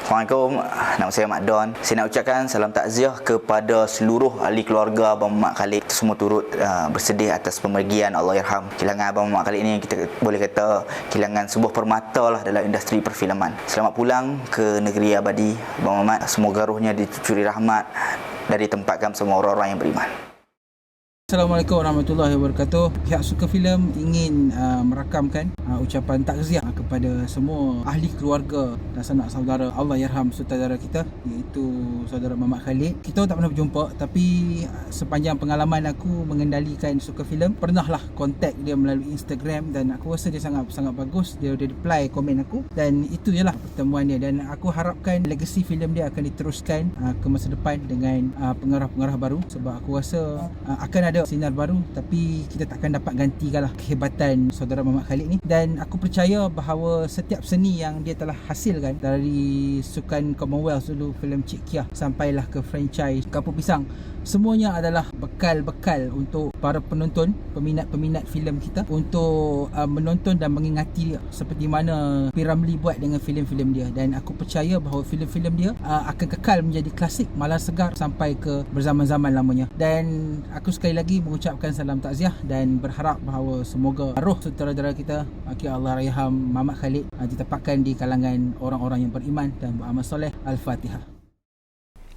Assalamualaikum, nama saya Mak Don. Saya nak ucapkan salam takziah kepada seluruh ahli keluarga Abang Muhammad Khalid. Semua turut bersedih atas pemergian, Allahyarham. Kehilangan Abang Muhammad Khalid ini kita boleh kata kehilangan sebuah permata lah dalam industri perfilman. Selamat pulang ke negeri abadi Abang Muhammad. Semoga rohnya dicuri rahmat dari tempatkan semua orang-orang yang beriman. Assalamualaikum warahmatullahi wabarakatuh. Pihak Suka Filem ingin merakamkan ucapan takziah kepada semua ahli keluarga dan sanak saudara Allahyarham sutradara kita, iaitu saudara Muhammad Khalid. Kita tak pernah berjumpa, tapi sepanjang pengalaman aku mengendalikan Suka Filem, pernahlah kontak dia melalui Instagram dan aku rasa dia sangat bagus. Dia reply komen aku dan itu je lah pertemuan dia, dan aku harapkan legasi filem dia akan diteruskan ke masa depan dengan pengarah-pengarah baru, sebab aku rasa akan ada sinar baru, tapi kita takkan dapat gantikanlah kehebatan saudara Muhammad Khalid ni. Dan aku percaya bahawa setiap seni yang dia telah hasilkan, dari sukan Commonwealth dulu, filem Cik Kiah, sampailah ke franchise Kampung Pisang, semuanya adalah bekal-bekal untuk para penonton, peminat-peminat filem kita untuk menonton dan mengingati dia seperti mana P. Ramlee buat dengan filem-filem dia. Dan aku percaya bahawa filem-filem dia akan kekal menjadi klasik, malah segar sampai ke berzaman-zaman lamanya. Dan aku sekali lagi mengucapkan salam takziah dan berharap bahawa semoga roh sutradara kita Allahyarham Muhammad Khalid ditempatkan di kalangan orang-orang yang beriman dan beramal soleh. Al-Fatihah.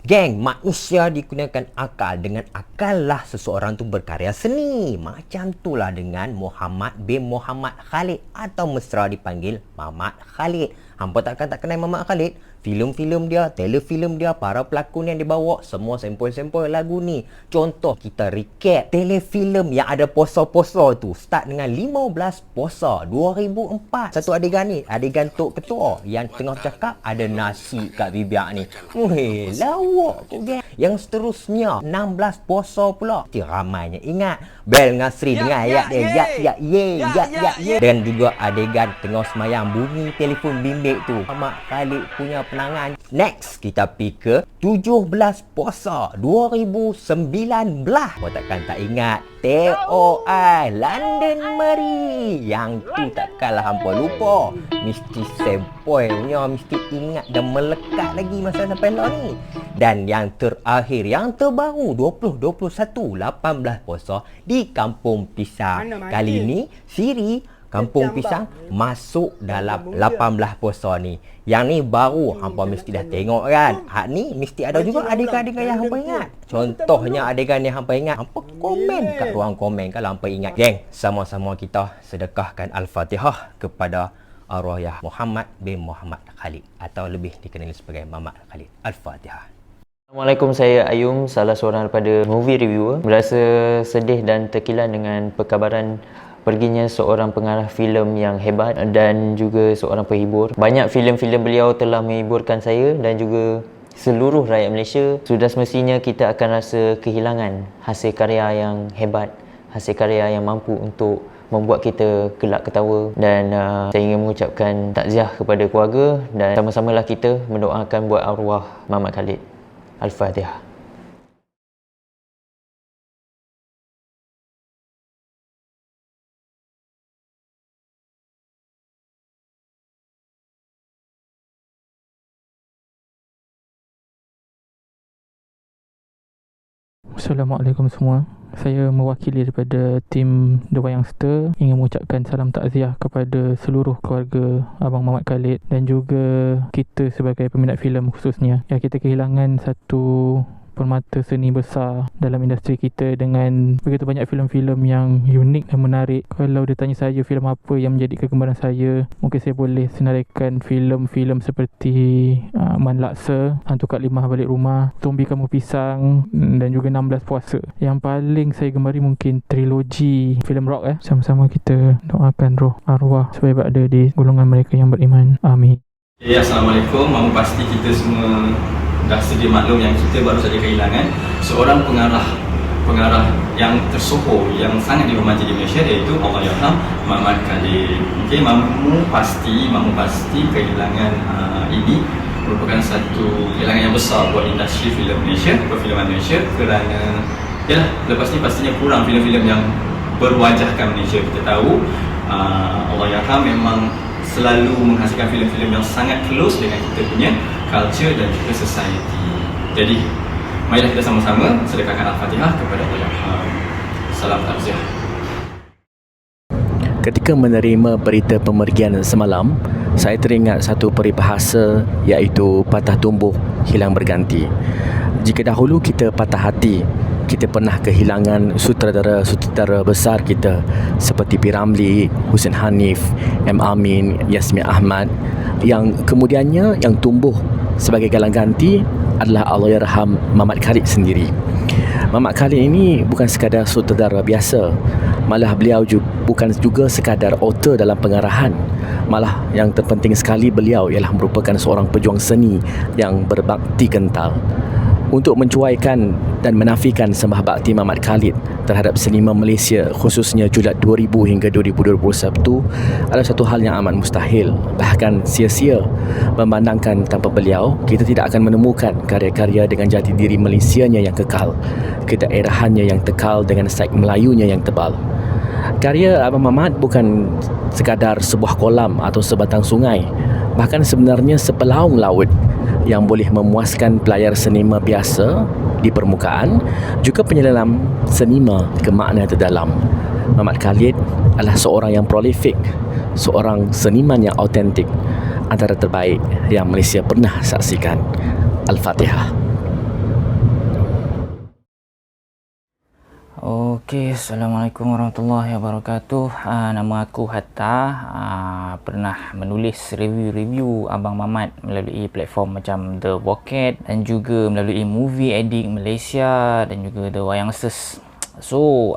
Geng, manusia digunakan akal. Dengan akal lah seseorang tu berkarya seni. Macam itulah dengan Muhammad bin Muhammad Khalid, atau mesra dipanggil Muhammad Khalid. Hampa tak kenal Muhammad Khalid? Filem-filem dia, telefilem dia, para pelakon yang dibawa, semua sampel-sampel lagu ni. Contoh, kita recap telefilem yang ada posa-posa tu. Start dengan 15 posa 2004. Satu adegan ni, adegan Tok Ketua yang tengah cakap ada nasi kat bibir ni. Weh, lawak tu geng. Yang seterusnya 16 posa pula. Ramainya ingat Bel Ngasri dengan ayat dia ya. Dan juga adegan tengah semayang bunyi telefon bimbit tu. Muhammad Khalid punya penangan. Next, kita pergi ke 17 puasa 2019. Kau takkan tak ingat TOI London Mary. Yang tu takkanlah hampa lupa. Mesti sempoilnya, mesti ingat dan melekat lagi masa sampai lah ni. Dan yang terakhir, yang terbaru 2021 18 puasa di Kampung Pisang. Kali ni siri Kampung Pisang masuk dalam 18 puasa ni. Yang ni baru hampa mesti dah tengok kan. Hak ni mesti ada juga adegan-adegan yang hampa ingat. Contohnya adegan yang hampa ingat, hampa komen kat ruang komen kalau hampa ingat. Geng, sama-sama kita sedekahkan Al-Fatihah kepada arwah Muhammad bin Muhammad Khalid, atau lebih dikenali sebagai Muhammad Khalid. Al-Fatihah. Assalamualaikum, saya Ayum, salah seorang daripada movie reviewer. Berasa sedih dan terkilan dengan perkabaran perginya seorang pengarah filem yang hebat dan juga seorang penghibur. Banyak filem-filem beliau telah menghiburkan saya dan juga seluruh rakyat Malaysia. Sudah semestinya kita akan rasa kehilangan hasil karya yang hebat, hasil karya yang mampu untuk membuat kita gelak ketawa. Dan saya ingin mengucapkan takziah kepada keluarga, dan sama-samalah kita mendoakan buat arwah Muhammad Khalid. Al-Fatihah. Assalamualaikum semua. Saya mewakili daripada tim The Wayangster ingin mengucapkan salam takziah kepada seluruh keluarga Abang Muhammad Khalid dan juga kita sebagai peminat filem khususnya, yang kita kehilangan satu permata seni besar dalam industri kita dengan begitu banyak filem-filem yang unik dan menarik. Kalau dia tanya saya filem apa yang menjadi kegemaran saya, mungkin saya boleh senaraikan filem-filem seperti Man Laksa, Hantu Kak Limah Balik Rumah, Zombie Kampung Pisang dan juga 16 Puasa. Yang paling saya gemari mungkin trilogi filem rock. Sama-sama kita doakan roh arwah supaya berada di golongan mereka yang beriman. Amin. Assalamualaikum. Mahu pasti kita semua dah sedia maklum yang kita baru saja kehilangan seorang pengarah yang tersohor, yang sangat dihormati di Malaysia, iaitu Allahyarham Muhammad Khalid. Okay, mahu pasti kehilangan ini merupakan satu kehilangan yang besar buat industri filem Malaysia, perfilman Malaysia, kerana lepas ni pastinya kurang filem-filem yang berwajahkan Malaysia. Kita tahu Allahyarham memang selalu menghasilkan filem-filem yang sangat close dengan kita punya culture dan juga society. Jadi marilah kita sama-sama sedekahkan Al-Fatihah kepada Allahyarham. Salam takziah. Ketika menerima berita pemergian semalam, saya teringat satu peribahasa iaitu patah tumbuh hilang berganti. Jika dahulu kita patah hati, kita pernah kehilangan sutradara besar kita seperti P. Ramlee, Hussein Hanif, M. Amin, Yasmin Ahmad, yang kemudiannya yang tumbuh sebagai galang ganti adalah Allahyarham Mamat Khalid sendiri. Mamat Khalid ini bukan sekadar sutradara biasa, malah beliau bukan juga sekadar author dalam pengarahan. Malah yang terpenting sekali, beliau ialah merupakan seorang pejuang seni yang berbakti kental. Untuk mencuaikan dan menafikan sembah bakti Mamat Khalid terhadap seniman Malaysia, khususnya julad 2000 hingga 2021, adalah satu hal yang amat mustahil, bahkan sia-sia, memandangkan tanpa beliau kita tidak akan menemukan karya-karya dengan jati diri Malaysianya yang kekal, kedaerahannya yang tekal dengan saik Melayunya yang tebal. Karya Abang Mamat bukan sekadar sebuah kolam atau sebatang sungai, bahkan sebenarnya sepelaung laut yang boleh memuaskan pelayar senima biasa di permukaan, juga penyelam senima ke makna terdalam. Mamat Khalid adalah seorang yang prolifik, seorang seniman yang autentik, antara terbaik yang Malaysia pernah saksikan. Al-Fatihah. Okey, Assalamualaikum warahmatullahi wabarakatuh. Nama aku Hatta. Pernah menulis review Abang Mamat melalui platform macam The Pocket dan juga melalui Movie Addict Malaysia dan juga The Wayangsters. So,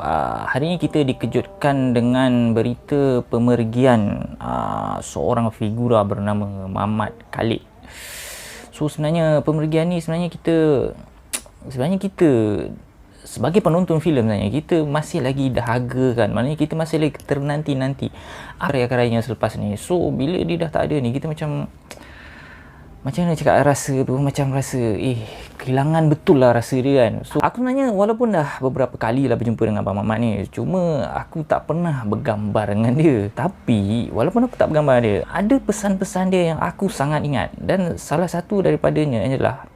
hari ini kita dikejutkan dengan berita pemergian seorang figura bernama Mamat Khalid. So, sebenarnya pemergian ni sebenarnya kita sebagai penonton filem sebenarnya kita masih lagi dahaga kan, maknanya kita masih lagi ternanti-nanti karya-karyanya selepas ni. So bila dia dah tak ada ni, kita macam mana cakap, rasa tu macam rasa kehilangan betul lah rasa dia kan. So aku sebenarnya walaupun dah beberapa kali lah berjumpa dengan Abang Mamat ni, cuma aku tak pernah bergambar dengan dia. Tapi walaupun aku tak bergambar dia, ada pesan-pesan dia yang aku sangat ingat, dan salah satu daripadanya adalah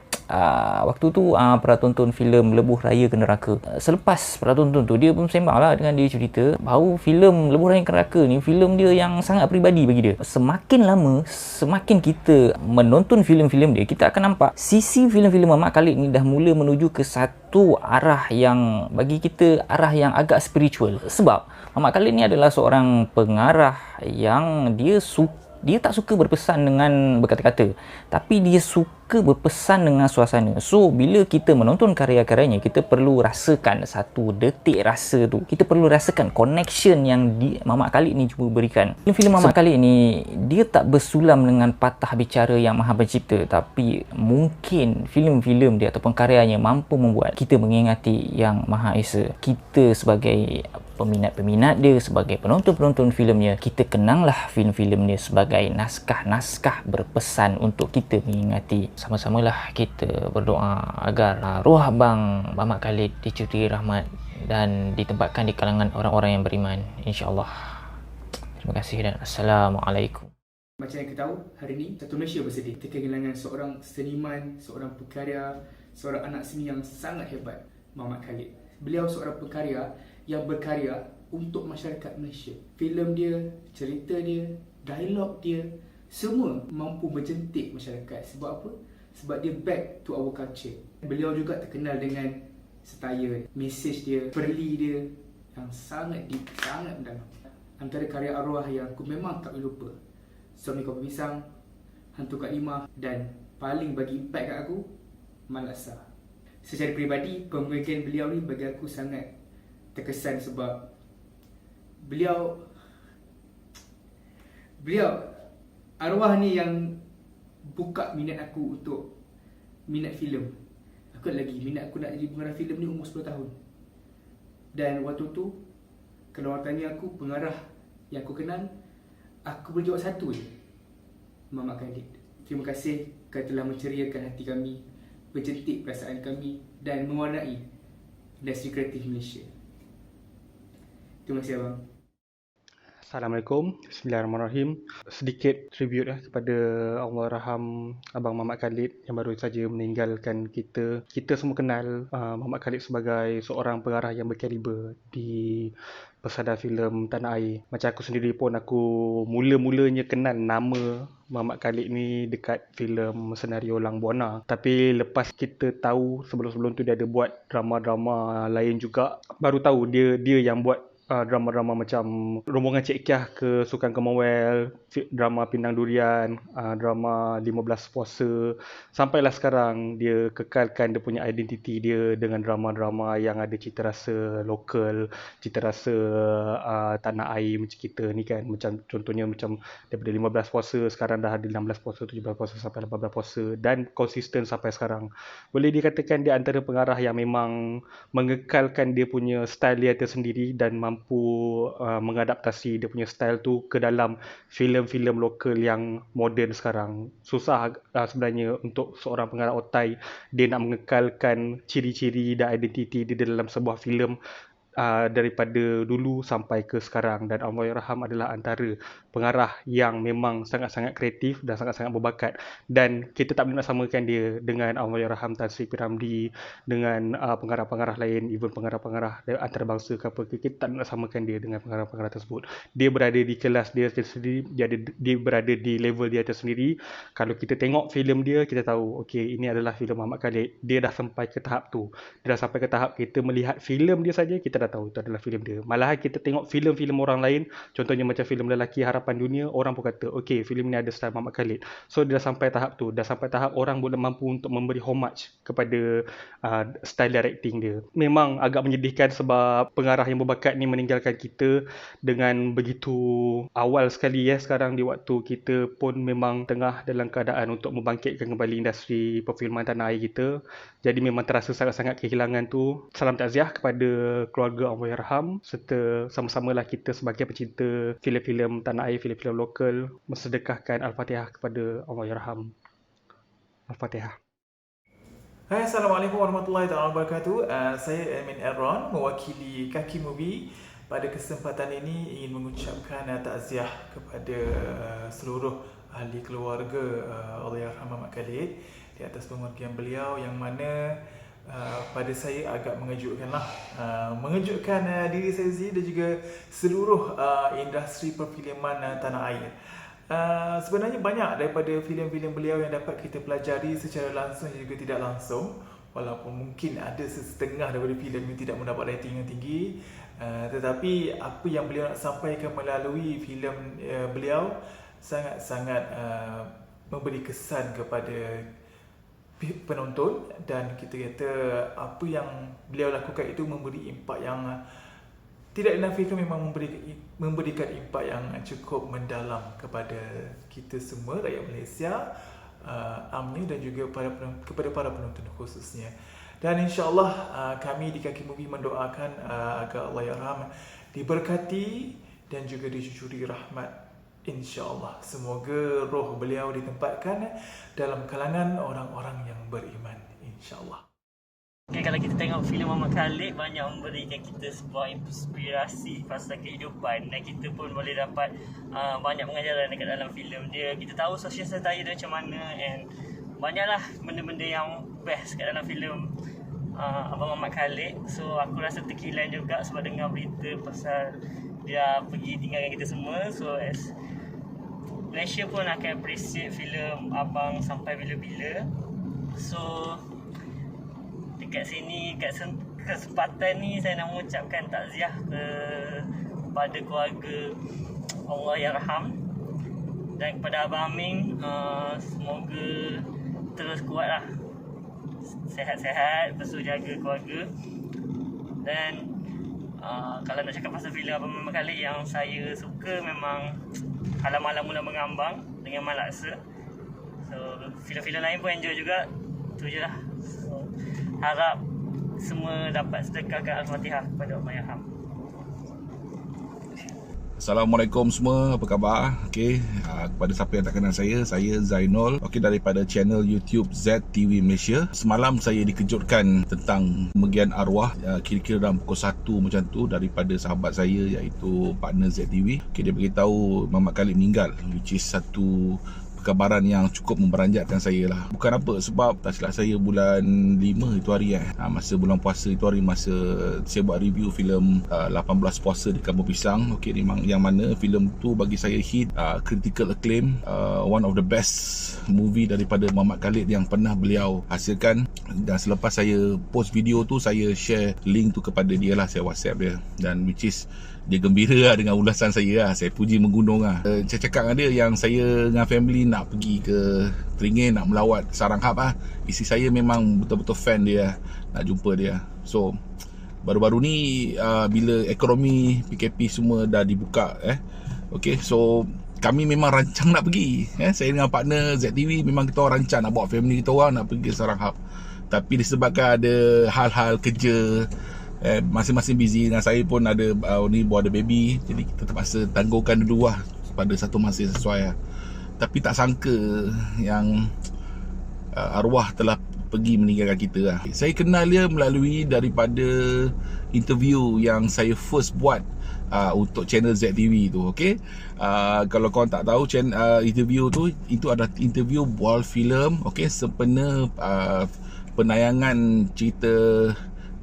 waktu tu pernah tonton filem Lebuh Raya ke Neraka. Selepas pernah tonton tu, dia pun sembang lah dengan dia, cerita bahawa filem Lebuh Raya ke Neraka ni filem dia yang sangat peribadi bagi dia. Semakin lama, semakin kita menonton filem-filem dia, kita akan nampak sisi filem-filem Mamat Khalid ni dah mula menuju ke satu arah yang bagi kita arah yang agak spiritual. Sebab Mamat Khalid ni adalah seorang pengarah yang dia tak suka berpesan dengan berkata-kata, tapi dia suka berpesan dengan suasana. So, bila kita menonton karya-karyanya, kita perlu rasakan satu detik rasa tu. Kita perlu rasakan connection yang Mamat Khalid ni cuba berikan. Filem Mamat Khalid ni, dia tak bersulam dengan patah bicara yang Maha Pencipta, tapi mungkin filem-filem dia ataupun karyanya mampu membuat kita mengingati Yang Maha Esa. Kita sebagai peminat-peminat dia, sebagai penonton-penonton filmnya, kita kenanglah filem-filem dia sebagai naskah-naskah berpesan untuk kita mengingati. Sama-samalah kita berdoa agar roh Abang Mamat Khalid dicuri rahmat dan ditempatkan di kalangan orang-orang yang beriman, insya-Allah. Terima kasih dan Assalamualaikum. Macam yang kita tahu, hari ini satu Malaysia bersedih. Kita kehilangan seorang seniman, seorang pekarya, seorang anak seni yang sangat hebat, Mamat Khalid. Beliau seorang pekarya yang berkarya untuk masyarakat Malaysia. Filem dia, cerita dia, dialog dia, semua mampu menjentik masyarakat. Sebab apa? Sebab dia back to our culture. Beliau juga terkenal dengan setaya, mesej dia, perli dia yang sangat deep, sangat mendalam. Antara karya arwah yang aku memang tak boleh lupa, Suami Kopi Pisang, Hantu Kak Limah, dan paling bagi impact kat aku, Malaksa. Secara peribadi, pemergian beliau ni bagi aku sangat terkesan sebab beliau arwah ni yang buka minat aku untuk minat filem. Aku lagi minat aku nak jadi pengarah filem ni umur 10 tahun. Dan waktu tu, kalau orang tanya aku pengarah yang aku kenal, aku boleh jawab satu je, Mamat Khalid. Terima kasih kerana telah menceriakan hati kami, menjentik perasaan kami dan mewarnai industri kreatif Malaysia. Terima kasih abang. Assalamualaikum, Bismillahirrahmanirrahim. Sedikit tribute kepada Allahyarham Abang Muhammad Khalid yang baru saja meninggalkan kita. Kita semua kenal Muhammad Khalid sebagai seorang pengarah yang berkaliber di pesada filem tanah air. Macam aku sendiri pun, aku mula-mulanya kenal nama Muhammad Khalid ni dekat filem senario Lang Buana. Tapi lepas kita tahu sebelum-sebelum tu dia ada buat drama-drama lain juga, baru tahu dia yang buat drama-drama macam Rombongan Cik Kiah ke Sukan Commonwealth, drama Pindang Durian, drama 15 Puasa. Sampailah sekarang dia kekalkan dia punya identiti dia dengan drama-drama yang ada cita rasa lokal, cita rasa tanah air macam kita ni kan. Macam contohnya macam daripada 15 Puasa sekarang dah ada 16 Puasa, 17 Puasa sampai 18 Puasa dan konsisten sampai sekarang. Boleh dikatakan dia antara pengarah yang memang mengekalkan dia punya style dia tersendiri dan mampu mengadaptasi dia punya style tu ke dalam filem-filem lokal yang moden sekarang. Susah sebenarnya untuk seorang pengarah otai dia nak mengekalkan ciri-ciri dan identiti dia dalam sebuah filem daripada dulu sampai ke sekarang. Dan Allahyarham adalah antara pengarah yang memang sangat-sangat kreatif dan sangat-sangat berbakat, dan kita tak boleh nak samakan dia dengan Allahyarham Tan Sri P. Ramlee, dengan pengarah-pengarah lain, even pengarah-pengarah antarabangsa ke apa, kita tak boleh nak samakan dia dengan pengarah-pengarah tersebut. Dia berada di kelas dia sendiri, dia berada di level dia tersendiri. Kalau kita tengok filem dia, kita tahu okey, ini adalah filem Muhammad Khalid. Dia dah sampai ke tahap tu. Dia dah sampai ke tahap kita melihat filem dia saja, kita dah tahu itu adalah filem dia. Malahan kita tengok filem-filem orang lain, contohnya macam filem Lelaki Harapan Dunia, orang pun kata okey, filem ni ada style Muhammad Khalid. So dia dah sampai tahap tu, dah sampai tahap orang boleh mampu untuk memberi homage kepada style directing dia. Memang agak menyedihkan sebab pengarah yang berbakat ni meninggalkan kita dengan begitu awal sekali sekarang di waktu kita pun memang tengah dalam keadaan untuk membangkitkan kembali industri perfilman tanah air kita. Jadi memang terasa sangat-sangat kehilangan tu. Salam takziah kepada keluarga Allahyarham, serta sama-samalah kita sebagai pecinta filem-filem tanah air, filem-filem lokal mensedekahkan Al-Fatihah kepada Allahyarham. Al-Fatihah. Hai, Assalamualaikum warahmatullahi wabarakatuh. Saya Amin Erron, mewakili Kaki Movie. Pada kesempatan ini ingin mengucapkan takziah kepada seluruh ahli keluarga Allahyarham Muhammad Khalid di atas pemergian beliau, yang mana pada saya agak mengejutkan diri saya sendiri dan juga seluruh industri perfilman tanah air. Sebenarnya banyak daripada filem-filem beliau yang dapat kita pelajari secara langsung dan juga tidak langsung, walaupun mungkin ada setengah daripada filem yang tidak mendapat rating yang tinggi, tetapi apa yang beliau nak sampaikan melalui filem beliau sangat-sangat memberi kesan kepada penonton, dan kita kata apa yang beliau lakukan itu memberi impak yang tidak dinafikan, memang memberikan impak yang cukup mendalam kepada kita semua rakyat Malaysia, amnya dan juga kepada para penonton khususnya. Dan insya-Allah kami di Kaki Movie mendoakan agar Allahyarham diberkati dan juga dicucuri rahmat. InsyaAllah, semoga roh beliau ditempatkan dalam kalangan orang-orang yang beriman, insyaAllah. Okay, kalau kita tengok filem Muhammad Khalid, banyak memberikan kita sebuah inspirasi pasal kehidupan, dan kita pun boleh dapat banyak pengajaran dekat dalam filem dia. Kita tahu sosial satire dia macam mana, and banyaklah benda-benda yang best kat dalam filem Abang Muhammad Khalid. So aku rasa terkilan juga sebab dengar berita pasal dia pergi tinggalkan kita semua. So as Malaysia pun akan appreciate filem abang sampai bila-bila. So dekat sini, kat kesempatan ni, saya nak mengucapkan takziah kepada keluarga Allahyarham dan kepada Abang Amin. Semoga terus kuatlah, sehat-sehat, lepas tu jaga keluarga. Dan kalau nak cakap pasal filem Abang Muhammad Khalid yang saya suka, memang Alam-Alam Mula Mengambang dengan Malaksa. So filem-filem lain pun enjoy juga. Tu je lah. So, harap semua dapat sedekahkan Al-Fatihah kepada Allahyarham. Assalamualaikum semua, apa khabar? Okey, kepada siapa yang tak kenal saya Zainul, okey, daripada channel YouTube ZTV Malaysia. Semalam saya dikejutkan tentang pemergian arwah, kira-kira dalam pukul 1 macam tu, daripada sahabat saya iaitu partner ZTV. Okey, dia beritahu Muhammad Khalid meninggal, which is satu kabaran yang cukup memberanjatkan saya lah. Bukan apa, sebab tak silap saya bulan 5 itu hari masa bulan puasa itu hari, masa saya buat review filem 18 puasa di Kampung Pisang. Okey, memang yang mana filem tu bagi saya hit, critical acclaim, one of the best movie daripada Muhammad Khalid yang pernah beliau hasilkan. Dan selepas saya post video tu, saya share link tu kepada dia lah, saya WhatsApp dia, dan which is dia gembira lah dengan ulasan saya lah. Saya puji menggunung lah. Saya cakap dengan dia yang saya dengan family nak pergi ke Teringin, nak melawat Sarang Hub lah. Isteri saya memang betul-betul fan dia, nak jumpa dia. So baru-baru ni bila ekonomi PKP semua dah dibuka, okay, so kami memang rancang nak pergi, saya dengan partner ZTV memang kita orang rancang nak bawa family kita orang nak pergi Sarang Hub. Tapi disebabkan ada hal-hal kerja, masing-masing busy, dengan saya pun ada ada baby, jadi kita terpaksa tangguhkan dulu lah pada satu masa yang sesuai lah. Tapi tak sangka yang arwah telah pergi meninggalkan kita lah. Saya kenal dia melalui daripada interview yang saya first buat untuk channel ZTV tu. Okay, kalau korang tak tahu, interview tu, itu adalah interview bual filem, okay, sempena penayangan cerita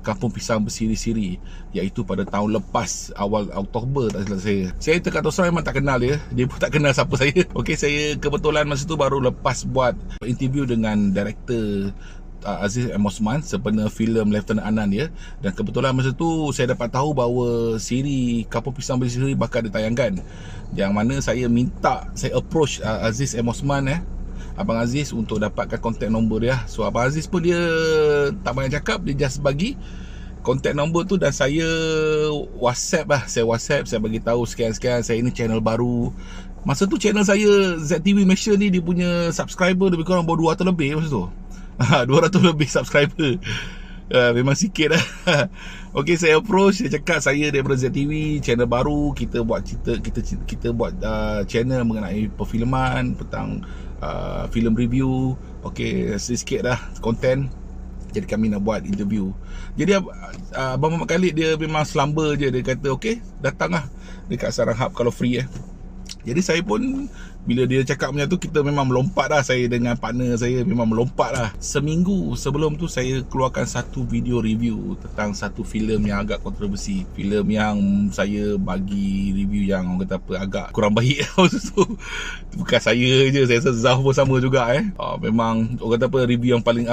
Kampung Pisang Bersiri-Siri, iaitu pada tahun lepas, awal Oktober tak silap saya. Saya terus terang memang tak kenal dia pun tak kenal siapa saya. Okey, saya kebetulan masa tu baru lepas buat interview dengan director Aziz M. Osman sempena filem Lieutenant Anan dia, dan kebetulan masa tu saya dapat tahu bahawa siri Kampung Pisang Bersiri-Siri bakal ditayangkan, yang mana saya approach Aziz M. Osman, Abang Aziz, untuk dapatkan kontak nombor dia. So Abang Aziz pun dia tak banyak cakap, dia just bagi kontak nombor tu, dan saya WhatsApp lah. Saya bagi tahu sekian-sekian, saya ini channel baru. Masa tu channel saya ZTV Malaysia ni, dia punya subscriber lebih kurang baru 200 lebih masa tu. 200 lebih subscriber. Memang sikit lah. Okay, saya approach, saya cakap saya daripada ZTV, channel baru, kita buat cerita, kita buat channel mengenai perfilman, tentang filem review. Okay, sikit dah konten, jadi kami nak buat interview. Jadi Abang Muhammad Khalid dia memang selamba je, dia kata okay, datang lah dekat Sarang Hub kalau free. Jadi saya pun, bila dia cakap macam tu, kita memang melompat lah. Saya dengan partner saya memang melompat lah. Seminggu sebelum tu saya keluarkan satu video review tentang satu filem yang agak kontroversi, filem yang saya bagi review yang orang kata apa, agak kurang baik waktu tu. Bukan saya je, saya rasa Zah pun sama juga. Memang orang kata apa, review yang paling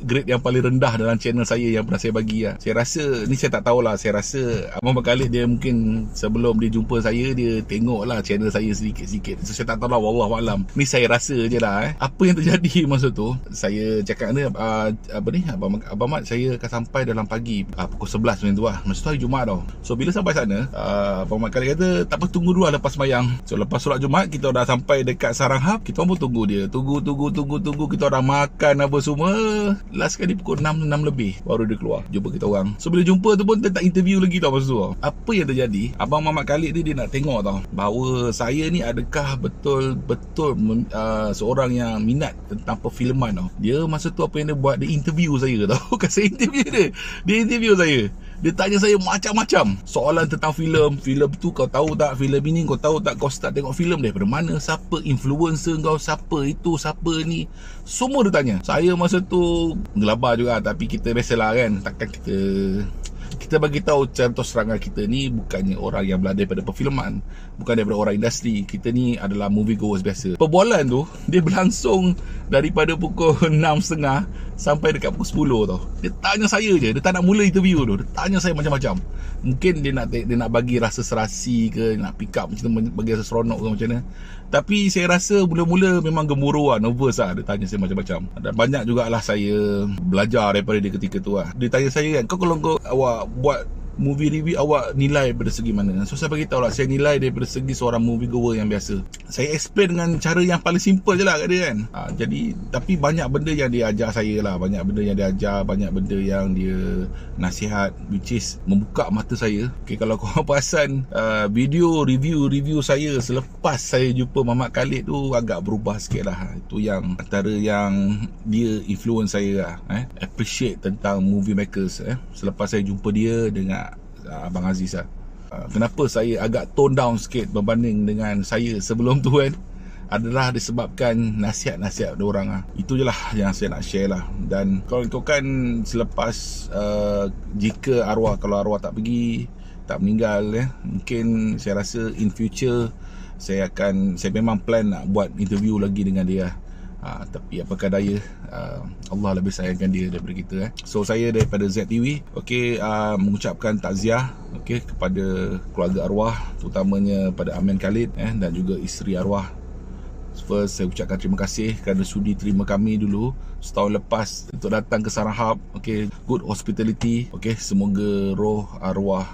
grade yang paling rendah dalam channel saya yang pernah saya bagi lah. Saya rasa, ni saya tak tahulah, saya rasa Abang Khalid dia mungkin sebelum dia jumpa saya, dia tengok lah channel saya sedikit-sedikit. So saya tak tahu lah, wallahualam. Ni saya rasa je lah. Apa yang terjadi masa tu, saya cakap ni Abang Mat, saya akan sampai dalam pagi pukul 11 macam tu lah. Masa tu hari Jumaat tau. So bila sampai sana, Abang Mat kali kata tak apa, tunggu dulu lah lepas sembahyang. So lepas solat Jumaat, kita dah sampai dekat Sarang Hub. Kita pun tunggu dia, tunggu. Kita dah makan apa semua. Last kali pukul 6 lebih baru dia keluar jumpa kita orang. So bila jumpa tu pun dia tak interview lagi tau masa tu. Apa yang terjadi, Abang Muhammad Khalid dia nak tengok tau, bahawa saya ni adakah betul-betul seorang yang minat tentang perfilman tau. Dia masa tu apa yang dia buat, dia interview saya tau. Bukan saya interview dia interview saya. Dia tanya saya macam-macam soalan tentang filem tu, kau tahu tak filem ini, kau tahu tak, kau start tengok filem daripada mana, siapa influencer kau, siapa itu, siapa ni, semua dia tanya. Saya masa tu gelabar juga, tapi kita biasalah kan, takkan kita bagi tahu contoh serangan kita ni bukannya orang yang belajar daripada perfilman, bukan daripada orang industri. Kita ni adalah movie goers biasa. Perbualan tu dia berlangsung daripada pukul 6.30 sampai dekat pukul 10 tau. Dia tanya saya je, dia tak nak mula interview tu, dia tanya saya macam-macam. Mungkin dia nak bagi rasa serasi ke, nak pick up macam tu, bagi rasa seronok ke macam mana. Tapi saya rasa mula-mula memang gemuruh lah, nervous lah. Dia tanya saya macam-macam. Dan banyak jugalah saya belajar daripada dia ketika tu lah. Dia tanya saya kan, kau kalau awak buat movie review awak nilai dari segi mana? So saya bagi tahu lah, saya nilai daripada segi seorang movie goer yang biasa. Saya explain dengan cara yang paling simple je lah kat dia kan. Jadi tapi banyak benda yang dia ajar saya lah, banyak benda yang dia ajar, banyak benda yang dia nasihat, which is membuka mata saya. Okay, kalau korang perasan video review saya selepas saya jumpa Muhammad Khalid tu agak berubah sikit lah. Itu yang antara yang dia influence saya lah, appreciate tentang movie makers. Selepas saya jumpa dia dengan Abang Aziz lah. Kenapa saya agak tone down sikit berbanding dengan saya sebelum tu kan, adalah disebabkan nasihat-nasihat diorang lah. Itu je lah yang saya nak share lah. Dan kalau ikutkan selepas jika kalau arwah tak pergi, tak meninggal mungkin saya rasa in future saya memang plan nak buat interview lagi dengan dia. Tapi apakah daya, Allah lebih sayangkan dia daripada kita. So saya daripada ZTV mengucapkan takziah kepada keluarga arwah, terutamanya pada Amin Khalid dan juga isteri arwah. First, saya ucapkan terima kasih kerana sudi terima kami dulu setahun lepas untuk datang ke Sarahab. Good hospitality. Semoga roh arwah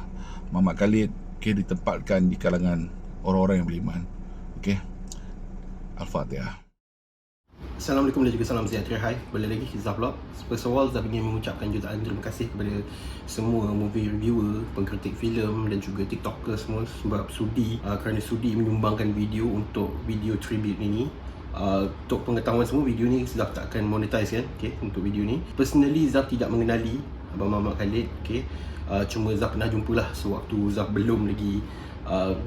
Muhammad Khalid ditempatkan di kalangan orang-orang yang beriman. Al-Fatihah. Assalamualaikum dan juga salam sejahtera. Hai, kembali lagi Zaf Vlog. First of all, Zaf ingin mengucapkan jutaan terima kasih kepada semua movie reviewer, pengkritik filem dan juga tiktoker semua sebab kerana sudi menyumbangkan video untuk video tribute ini. Untuk pengetahuan semua, video ni Zaf tak akan monetize kan, untuk video ni. Personally, Zaf tidak mengenali Abang Muhammad Khalid, cuma Zaf pernah jumpalah sewaktu Zaf belum lagi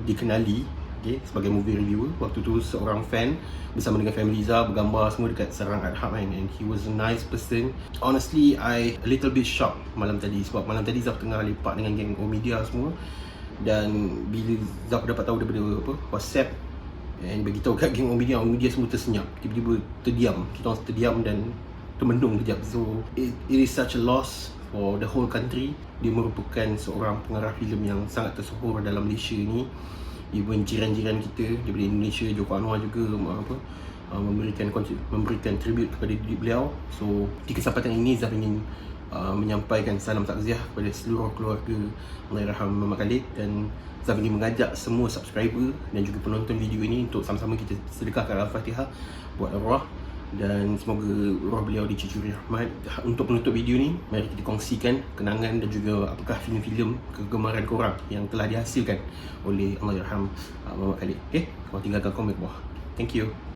dikenali sebagai movie reviewer. Waktu tu seorang fan bersama dengan family Zaf bergambar semua dekat Serang Adham kan, and he was a nice person. Honestly, I a little bit shocked malam tadi sebab malam tadi Zaf tengah lepak dengan geng Omedia semua, dan bila Zaf dapat tahu daripada WhatsApp and beritahu kat geng Omedia semua tersenyap, tiba-tiba terdiam, kita orang terdiam dan termendung kejap. So it is such a loss for the whole country. Dia merupakan seorang pengarah filem yang sangat tersohor dalam Malaysia ni. Even jiran-jiran kita daripada Indonesia, Joko Anwar juga memberikan tribute kepada didik beliau. So di kesempatan ini Zaf ingin menyampaikan salam takziah kepada seluruh keluarga Allahyarham Muhammad Khalid, dan Zaf ingin mengajak semua subscriber dan juga penonton video ini untuk sama-sama kita sedekahkan Al-Fatihah buat arwah, dan semoga roh beliau dicucuri rahmat. Untuk penutup video ni, mari kita kongsikan kenangan dan juga apakah filem-filem kegemaran korang yang telah dihasilkan oleh Allahyarham Muhammad Khalid. Korang tinggalkan komen bawah. Thank you.